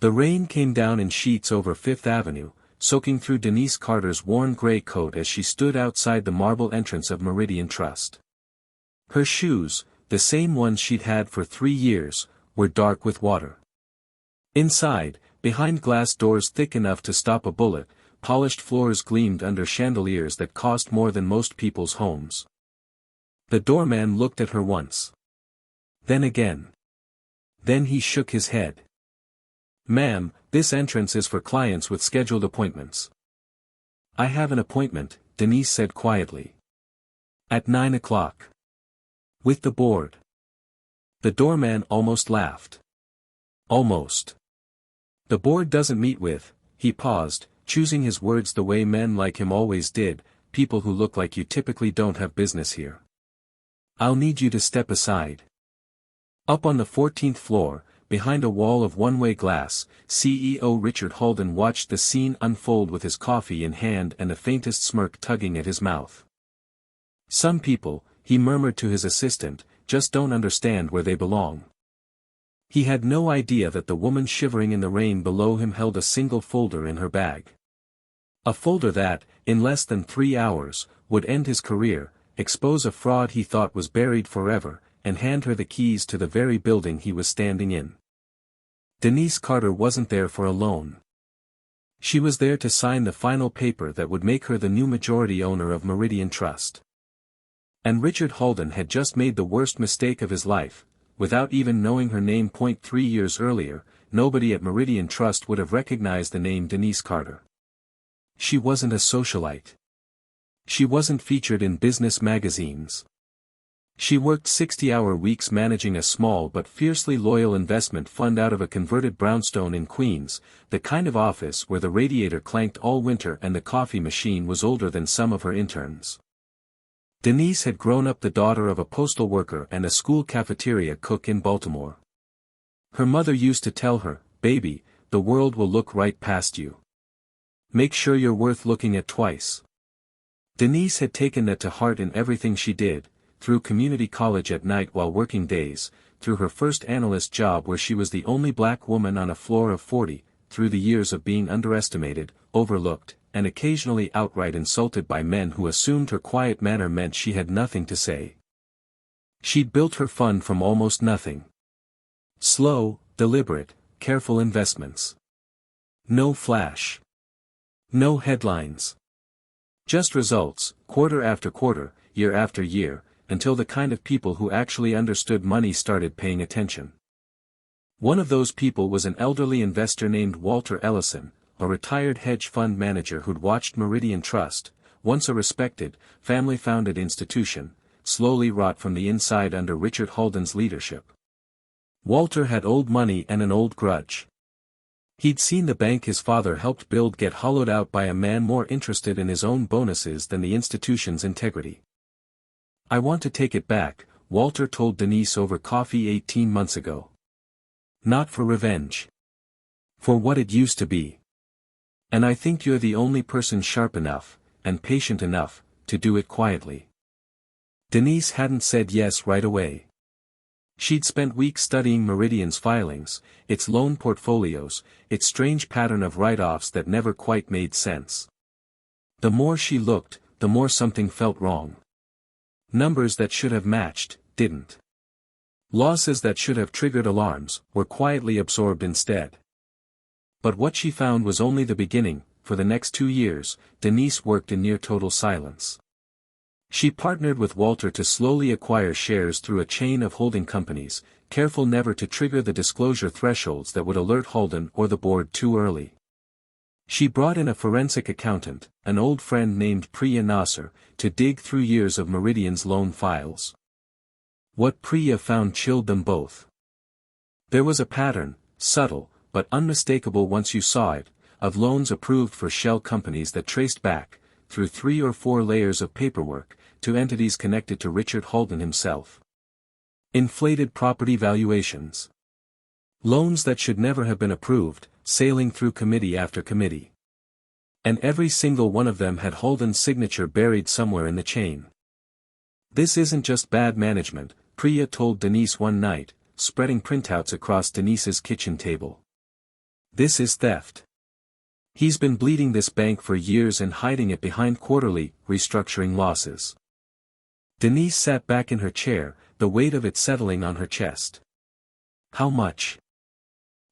The rain came down in sheets over Fifth Avenue, soaking through Denise Carter's worn gray coat as she stood outside the marble entrance of Meridian Trust. Her shoes, the same ones she'd had for 3 years, were dark with water. Inside, behind glass doors thick enough to stop a bullet, polished floors gleamed under chandeliers that cost more than most people's homes. The doorman looked at her once. Then again. Then he shook his head. "Ma'am, this entrance is for clients with scheduled appointments." "I have an appointment," Denise said quietly. "At 9 o'clock. With the board." The doorman almost laughed. "Almost. The board doesn't meet with," he paused, choosing his words the way men like him always did, "people who look like you typically don't have business here. I'll need you to step aside." Up on the 14th floor, behind a wall of one-way glass, CEO Richard Holden watched the scene unfold with his coffee in hand and the faintest smirk tugging at his mouth. "Some people," he murmured to his assistant, "just don't understand where they belong." He had no idea that the woman shivering in the rain below him held a single folder in her bag. A folder that, in less than 3 hours, would end his career, expose a fraud he thought was buried forever, and hand her the keys to the very building he was standing in. Denise Carter wasn't there for a loan. She was there to sign the final paper that would make her the new majority owner of Meridian Trust. And Richard Holden had just made the worst mistake of his life. Without even knowing her name. 3 years earlier, nobody at Meridian Trust would have recognized the name Denise Carter. She wasn't a socialite. She wasn't featured in business magazines. She worked 60-hour weeks managing a small but fiercely loyal investment fund out of a converted brownstone in Queens, the kind of office where the radiator clanked all winter and the coffee machine was older than some of her interns. Denise had grown up the daughter of a postal worker and a school cafeteria cook in Baltimore. Her mother used to tell her, "Baby, the world will look right past you. Make sure you're worth looking at twice." Denise had taken that to heart in everything she did, through community college at night while working days, through her first analyst job where she was the only black woman on a floor of 40, through the years of being underestimated, overlooked, and occasionally outright insulted by men who assumed her quiet manner meant she had nothing to say. She'd built her fund from almost nothing. Slow, deliberate, careful investments. No flash. No headlines. Just results, quarter after quarter, year after year, until the kind of people who actually understood money started paying attention. One of those people was an elderly investor named Walter Ellison, a retired hedge fund manager who'd watched Meridian Trust, once a respected, family-founded institution, slowly rot from the inside under Richard Holden's leadership. Walter had old money and an old grudge. He'd seen the bank his father helped build get hollowed out by a man more interested in his own bonuses than the institution's integrity. "I want to take it back," Walter told Denise over coffee 18 months ago. "Not for revenge. For what it used to be. And I think you're the only person sharp enough, and patient enough, to do it quietly." Denise hadn't said yes right away. She'd spent weeks studying Meridian's filings, its loan portfolios, its strange pattern of write-offs that never quite made sense. The more she looked, the more something felt wrong. Numbers that should have matched, didn't. Losses that should have triggered alarms, were quietly absorbed instead. But what she found was only the beginning. For the next 2 years, Denise worked in near total silence. She partnered with Walter to slowly acquire shares through a chain of holding companies, careful never to trigger the disclosure thresholds that would alert Holden or the board too early. She brought in a forensic accountant, an old friend named Priya Nasser, to dig through years of Meridian's loan files. What Priya found chilled them both. There was a pattern, subtle, but unmistakable once you saw it, of loans approved for shell companies that traced back, through 3 or 4 layers of paperwork, to entities connected to Richard Holden himself. Inflated property valuations. Loans that should never have been approved, sailing through committee after committee. And every single one of them had Holden's signature buried somewhere in the chain. "This isn't just bad management," Priya told Denise one night, spreading printouts across Denise's kitchen table. This is theft. He's been bleeding this bank for years and hiding it behind quarterly, restructuring losses. Denise sat back in her chair, the weight of it settling on her chest. How much?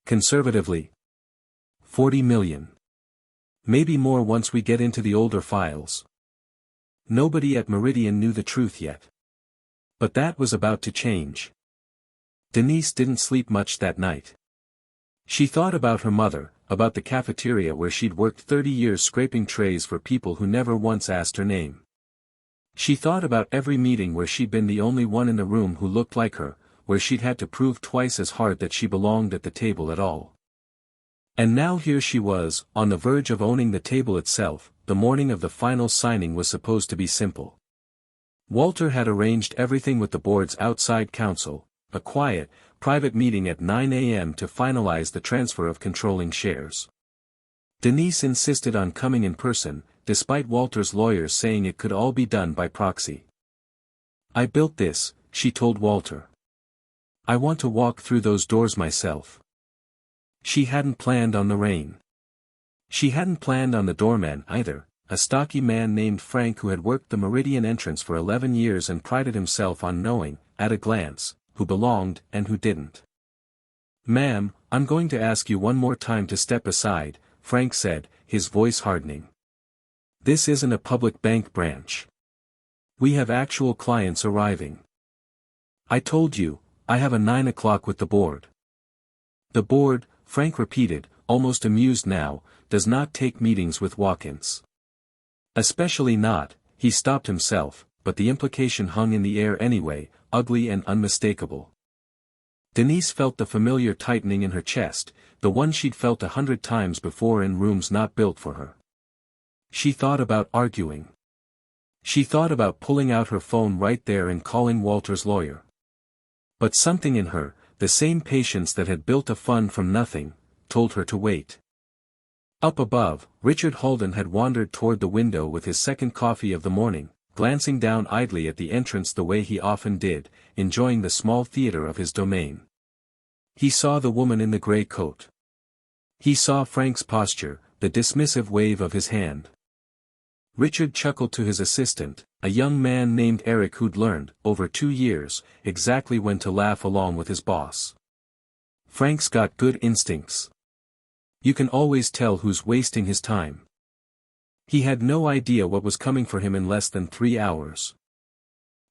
Conservatively. 40 million. Maybe more once we get into the older files. Nobody at Meridian knew the truth yet. But that was about to change. Denise didn't sleep much that night. She thought about her mother, about the cafeteria where she'd worked 30 years scraping trays for people who never once asked her name. She thought about every meeting where she'd been the only one in the room who looked like her, where she'd had to prove twice as hard that she belonged at the table at all. And now here she was, on the verge of owning the table itself. The morning of the final signing was supposed to be simple. Walter had arranged everything with the board's outside counsel, a quiet, private meeting at 9 a.m. to finalize the transfer of controlling shares. Denise insisted on coming in person, despite Walter's lawyers saying it could all be done by proxy. I built this, she told Walter. I want to walk through those doors myself. She hadn't planned on the rain. She hadn't planned on the doorman either, a stocky man named Frank who had worked the Meridian entrance for 11 years and prided himself on knowing, at a glance, who belonged and who didn't. Ma'am, I'm going to ask you one more time to step aside, Frank said, his voice hardening. This isn't a public bank branch. We have actual clients arriving. I told you, I have a 9 o'clock with the board. The board, Frank repeated, almost amused now, does not take meetings with walk-ins. Especially not, he stopped himself, but the implication hung in the air anyway, ugly and unmistakable. Denise felt the familiar tightening in her chest, the one she'd felt 100 times before in rooms not built for her. She thought about arguing. She thought about pulling out her phone right there and calling Walter's lawyer. But something in her, the same patience that had built a fund from nothing, told her to wait. Up above, Richard Holden had wandered toward the window with his second coffee of the morning, glancing down idly at the entrance the way he often did, enjoying the small theater of his domain. He saw the woman in the gray coat. He saw Frank's posture, the dismissive wave of his hand. Richard chuckled to his assistant, a young man named Eric who'd learned, over 2 years, exactly when to laugh along with his boss. Frank's got good instincts. You can always tell who's wasting his time. He had no idea what was coming for him in less than 3 hours.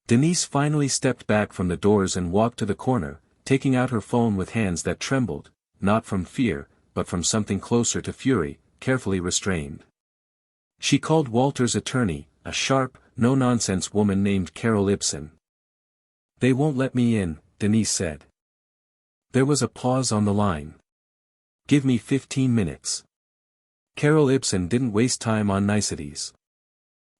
Denise finally stepped back from the doors and walked to the corner, taking out her phone with hands that trembled, not from fear, but from something closer to fury, carefully restrained. She called Walter's attorney, a sharp, no-nonsense woman named Carol Ibsen. They won't let me in, Denise said. There was a pause on the line. Give me 15 minutes. Carol Ibsen didn't waste time on niceties.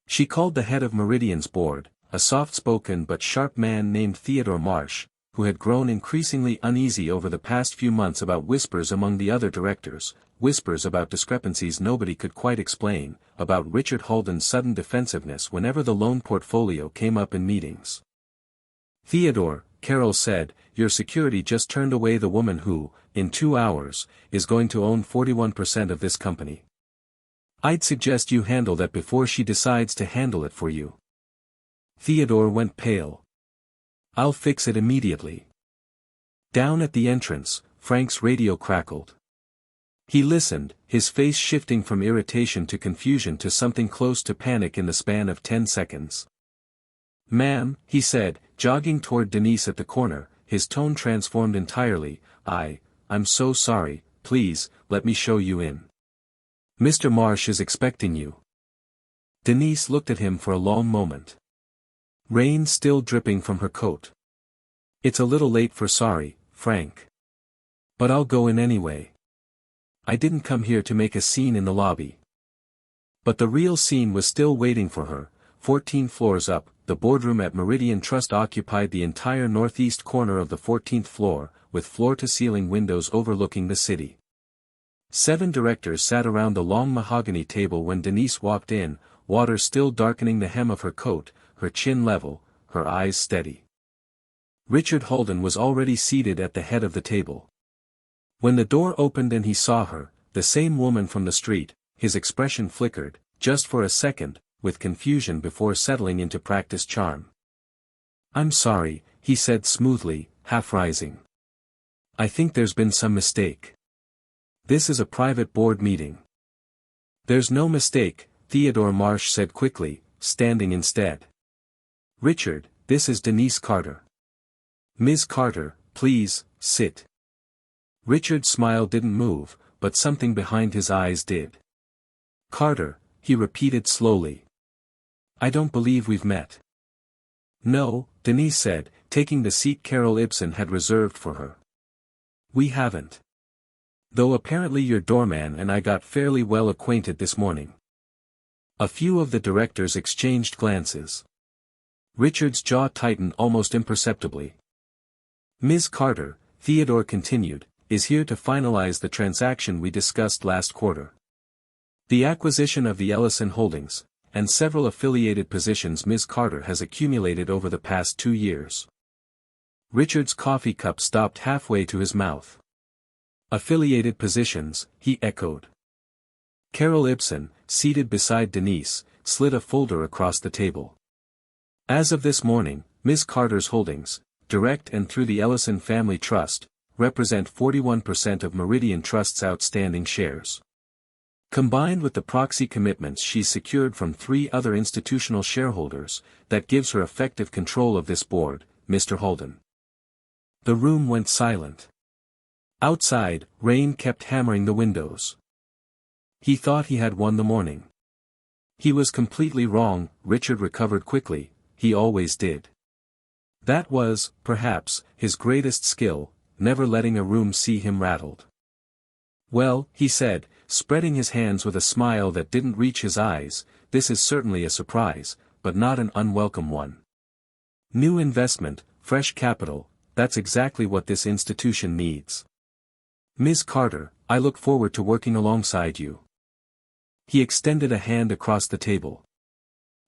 She called the head of Meridian's board, a soft-spoken but sharp man named Theodore Marsh, who had grown increasingly uneasy over the past few months about whispers among the other directors, whispers about discrepancies nobody could quite explain, about Richard Holden's sudden defensiveness whenever the loan portfolio came up in meetings. Theodore, Carol said, your security just turned away the woman who, in 2 hours, is going to own 41% of this company. I'd suggest you handle that before she decides to handle it for you. Theodore went pale. I'll fix it immediately. Down at the entrance, Frank's radio crackled. He listened, his face shifting from irritation to confusion to something close to panic in the span of 10 seconds. Ma'am, he said, jogging toward Denise at the corner, his tone transformed entirely. I'm so sorry, please, let me show you in. Mr. Marsh is expecting you. Denise looked at him for a long moment. Rain still dripping from her coat. It's a little late for sorry, Frank. But I'll go in anyway. I didn't come here to make a scene in the lobby. But the real scene was still waiting for her. 14 floors up, the boardroom at Meridian Trust occupied the entire northeast corner of the 14th floor, with floor-to-ceiling windows overlooking the city. 7 directors sat around the long mahogany table when Denise walked in, water still darkening the hem of her coat, her chin level, her eyes steady. Richard Holden was already seated at the head of the table. When the door opened and he saw her, the same woman from the street, his expression flickered, just for a second, with confusion before settling into practiced charm. "I'm sorry," he said smoothly, half rising. "I think there's been some mistake. This is a private board meeting." "There's no mistake," Theodore Marsh said quickly, standing instead. "Richard, this is Denise Carter." "Ms. Carter, please, sit." Richard's smile didn't move, but something behind his eyes did. "Carter," he repeated slowly. "I don't believe we've met." "No," Denise said, taking the seat Carol Ibsen had reserved for her. "We haven't. Though apparently your doorman and I got fairly well acquainted this morning." A few of the directors exchanged glances. Richard's jaw tightened almost imperceptibly. "Ms. Carter," Theodore continued, "is here to finalize the transaction we discussed last quarter. The acquisition of the Ellison Holdings, and several affiliated positions Ms. Carter has accumulated over the past 2 years." Richard's coffee cup stopped halfway to his mouth. "Affiliated positions," he echoed. Carol Ibsen, seated beside Denise, slid a folder across the table. "As of this morning, Ms. Carter's holdings, direct and through the Ellison Family Trust, represent 41% of Meridian Trust's outstanding shares. Combined with the proxy commitments she's secured from 3 other institutional shareholders, that gives her effective control of this board, Mr. Holden." The room went silent. Outside, rain kept hammering the windows. He thought he had won the morning. He was completely wrong, Richard recovered quickly, he always did. That was, perhaps, his greatest skill, never letting a room see him rattled. "Well," he said, spreading his hands with a smile that didn't reach his eyes, "this is certainly a surprise, but not an unwelcome one. New investment, fresh capital, that's exactly what this institution needs. Ms. Carter, I look forward to working alongside you." He extended a hand across the table.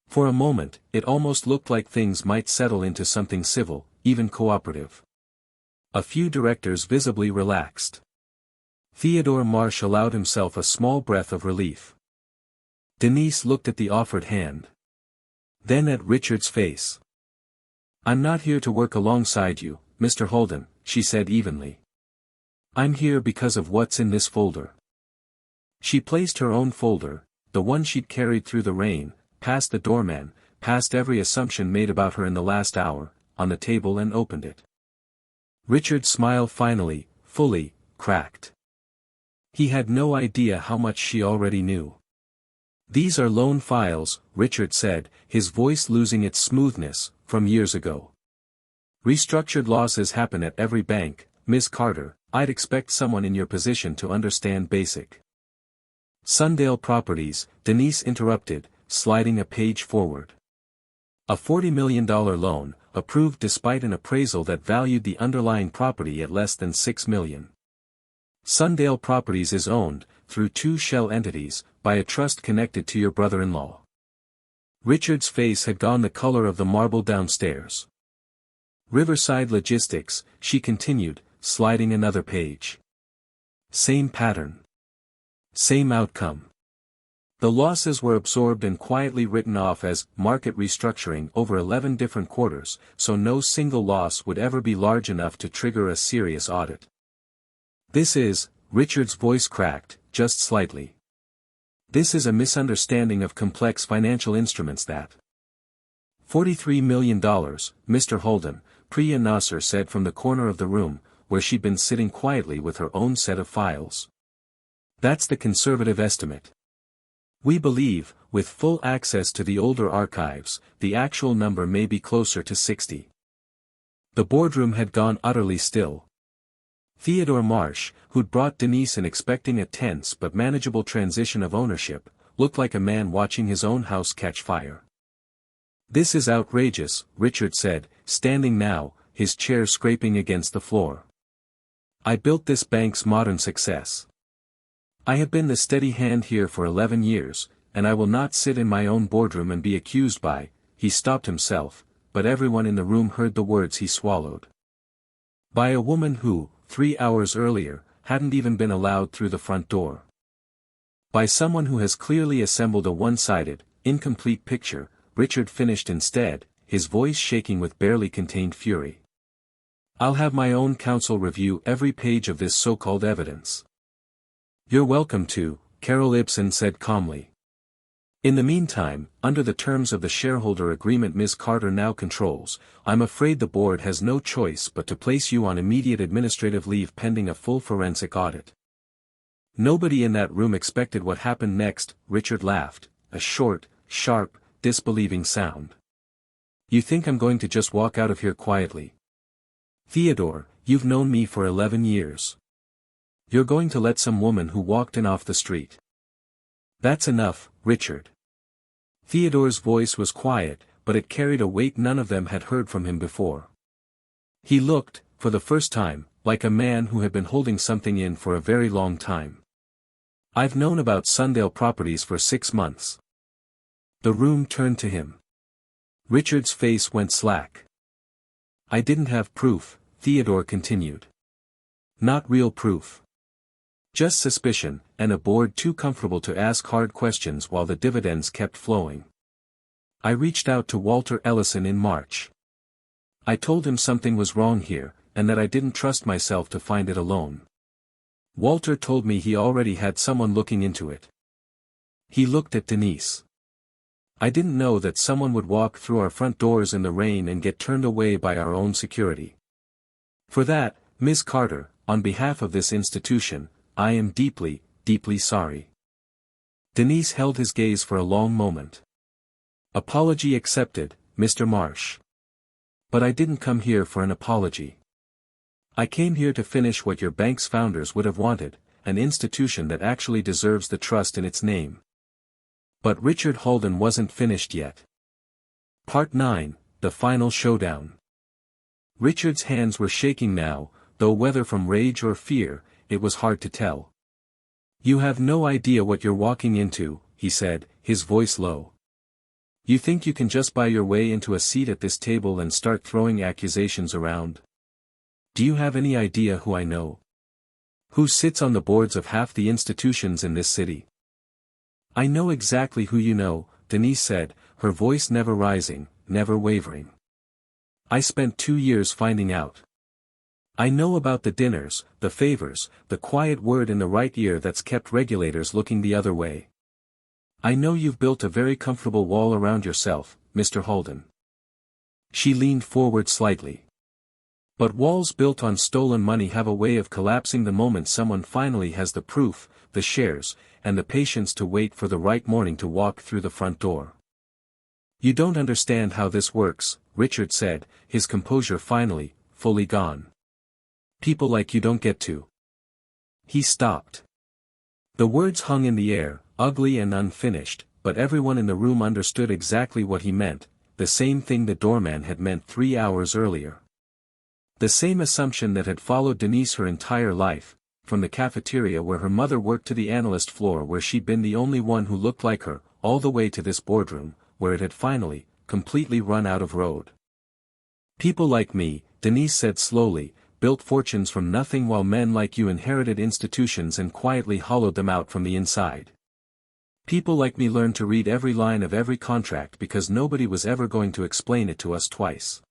For a moment, it almost looked like things might settle into something civil, even cooperative. A few directors visibly relaxed. Theodore Marsh allowed himself a small breath of relief. Denise looked at the offered hand. Then at Richard's face. "I'm not here to work alongside you, Mr. Holden," she said evenly. "I'm here because of what's in this folder." She placed her own folder, the one she'd carried through the rain, past the doorman, past every assumption made about her in the last hour, on the table and opened it. Richard's smile finally, fully, cracked. He had no idea how much she already knew. "These are loan files," Richard said, his voice losing its smoothness, "from years ago. Restructured losses happen at every bank, Ms. Carter, I'd expect someone in your position to understand basic." "Sundale Properties," Denise interrupted, sliding a page forward. "A $40 million loan, approved despite an appraisal that valued the underlying property at less than $6 million. Sundale Properties is owned, through 2 shell entities, by a trust connected to your brother-in-law." Richard's face had gone the color of the marble downstairs. "Riverside Logistics," she continued, sliding another page. "Same pattern. Same outcome. The losses were absorbed and quietly written off as market restructuring over 11 different quarters, so no single loss would ever be large enough to trigger a serious audit. This is," Richard's voice cracked, just slightly. "This is a misunderstanding of complex financial instruments that." $43 million, Mr. Holden, Priya Nasser said from the corner of the room, where she'd been sitting quietly with her own set of files. "That's the conservative estimate. We believe, with full access to the older archives, the actual number may be closer to 60. The boardroom had gone utterly still. Theodore Marsh, who'd brought Denise in expecting a tense but manageable transition of ownership, looked like a man watching his own house catch fire. "This is outrageous," Richard said, standing now, his chair scraping against the floor. "I built this bank's modern success. I have been the steady hand here for 11 years, and I will not sit in my own boardroom and be accused by," he stopped himself, but everyone in the room heard the words he swallowed. "By a woman who, 3 hours earlier, hadn't even been allowed through the front door. By someone who has clearly assembled a one-sided, incomplete picture, Richard finished instead, his voice shaking with barely contained fury. I'll have my own counsel review every page of this so-called evidence. You're welcome to, Carol Ibsen said calmly. In the meantime, under the terms of the shareholder agreement Ms. Carter now controls, I'm afraid the board has no choice but to place you on immediate administrative leave pending a full forensic audit. Nobody in that room expected what happened next, Richard laughed, a short, sharp, disbelieving sound. You think I'm going to just walk out of here quietly? Theodore, you've known me for 11 years. You're going to let some woman who walked in off the street. That's enough, Richard. Theodore's voice was quiet, but it carried a weight none of them had heard from him before. He looked, for the first time, like a man who had been holding something in for a very long time. I've known about Sundale Properties for 6 months. The room turned to him. Richard's face went slack. I didn't have proof, Theodore continued. Not real proof. Just suspicion, and a board too comfortable to ask hard questions while the dividends kept flowing. I reached out to Walter Ellison in March. I told him something was wrong here, and that I didn't trust myself to find it alone. Walter told me he already had someone looking into it. He looked at Denise. I didn't know that someone would walk through our front doors in the rain and get turned away by our own security. For that, Ms. Carter, on behalf of this institution, I am deeply, deeply sorry. Denise held his gaze for a long moment. Apology accepted, Mr. Marsh. But I didn't come here for an apology. I came here to finish what your bank's founders would have wanted, an institution that actually deserves the trust in its name. But Richard Holden wasn't finished yet. Part 9, The Final Showdown. Richard's hands were shaking now, though whether from rage or fear, it was hard to tell. You have no idea what you're walking into, he said, his voice low. You think you can just buy your way into a seat at this table and start throwing accusations around? Do you have any idea who I know? Who sits on the boards of half the institutions in this city? I know exactly who you know, Denise said, her voice never rising, never wavering. I spent 2 years finding out. I know about the dinners, the favors, the quiet word in the right ear that's kept regulators looking the other way. I know you've built a very comfortable wall around yourself, Mr. Holden. She leaned forward slightly. But walls built on stolen money have a way of collapsing the moment someone finally has the proof, the shares, and the patience to wait for the right morning to walk through the front door. You don't understand how this works, Richard said, his composure finally, fully gone. People like you don't get to. He stopped. The words hung in the air, ugly and unfinished, but everyone in the room understood exactly what he meant, the same thing the doorman had meant 3 hours earlier. The same assumption that had followed Denise her entire life, from the cafeteria where her mother worked to the analyst floor where she'd been the only one who looked like her, all the way to this boardroom, where it had finally, completely run out of road. People like me, Denise said slowly, built fortunes from nothing while men like you inherited institutions and quietly hollowed them out from the inside. People like me learned to read every line of every contract because nobody was ever going to explain it to us twice.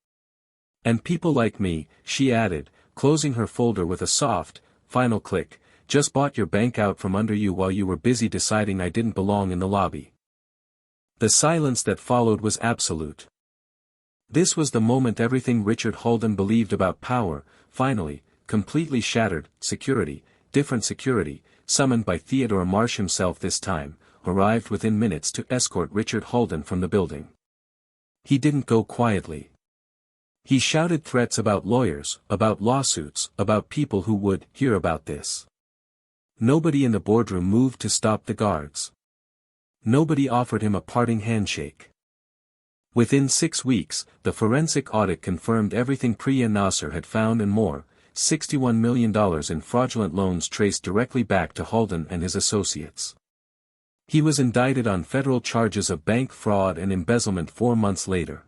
And people like me, she added, closing her folder with a soft, final click, just bought your bank out from under you while you were busy deciding I didn't belong in the lobby. The silence that followed was absolute. This was the moment everything Richard Holden believed about power, finally, completely shattered. Security, different security, summoned by Theodore Marsh himself this time, arrived within minutes to escort Richard Holden from the building. He didn't go quietly. He shouted threats about lawyers, about lawsuits, about people who would hear about this. Nobody in the boardroom moved to stop the guards. Nobody offered him a parting handshake. Within 6 weeks, the forensic audit confirmed everything Priya Nasser had found and more, $61 million in fraudulent loans traced directly back to Holden and his associates. He was indicted on federal charges of bank fraud and embezzlement 4 months later.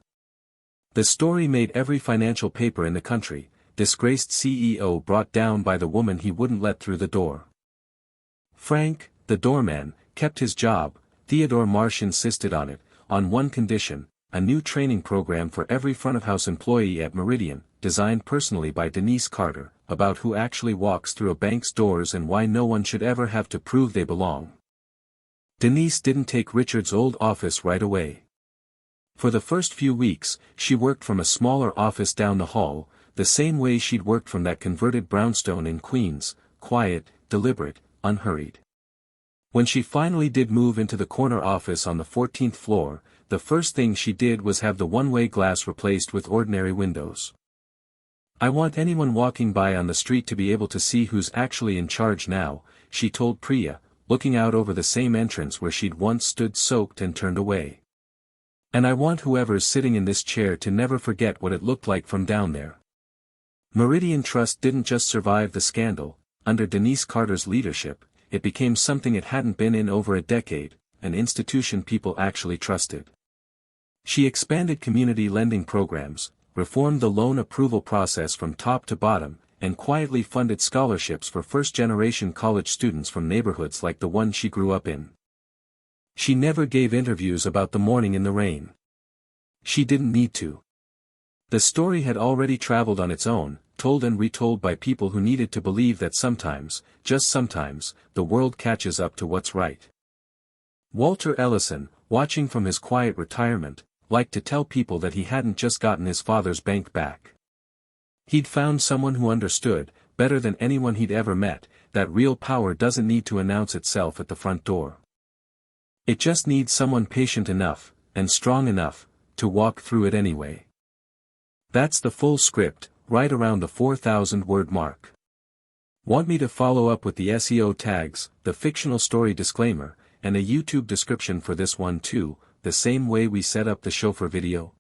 The story made every financial paper in the country, disgraced CEO brought down by the woman he wouldn't let through the door. Frank, the doorman, kept his job. Theodore Marsh insisted on it, on one condition: a new training program for every front-of-house employee at Meridian, designed personally by Denise Carter, about who actually walks through a bank's doors and why no one should ever have to prove they belong. Denise didn't take Richard's old office right away. For the first few weeks, she worked from a smaller office down the hall, the same way she'd worked from that converted brownstone in Queens, quiet, deliberate, unhurried. When she finally did move into the corner office on the 14th floor, the first thing she did was have the one-way glass replaced with ordinary windows. "I want anyone walking by on the street to be able to see who's actually in charge now," she told Priya, looking out over the same entrance where she'd once stood soaked and turned away. "And I want whoever's sitting in this chair to never forget what it looked like from down there." Meridian Trust didn't just survive the scandal. Under Denise Carter's leadership, it became something it hadn't been in over a decade, an institution people actually trusted. She expanded community lending programs, reformed the loan approval process from top to bottom, and quietly funded scholarships for first-generation college students from neighborhoods like the one she grew up in. She never gave interviews about the morning in the rain. She didn't need to. The story had already traveled on its own, told and retold by people who needed to believe that sometimes, just sometimes, the world catches up to what's right. Walter Ellison, watching from his quiet retirement, liked to tell people that he hadn't just gotten his father's bank back. He'd found someone who understood, better than anyone he'd ever met, that real power doesn't need to announce itself at the front door. It just needs someone patient enough, and strong enough, to walk through it anyway. That's the full script, right around the 4,000-word mark. Want me to follow up with the SEO tags, the fictional story disclaimer, and a YouTube description for this one too, the same way we set up the chauffeur video?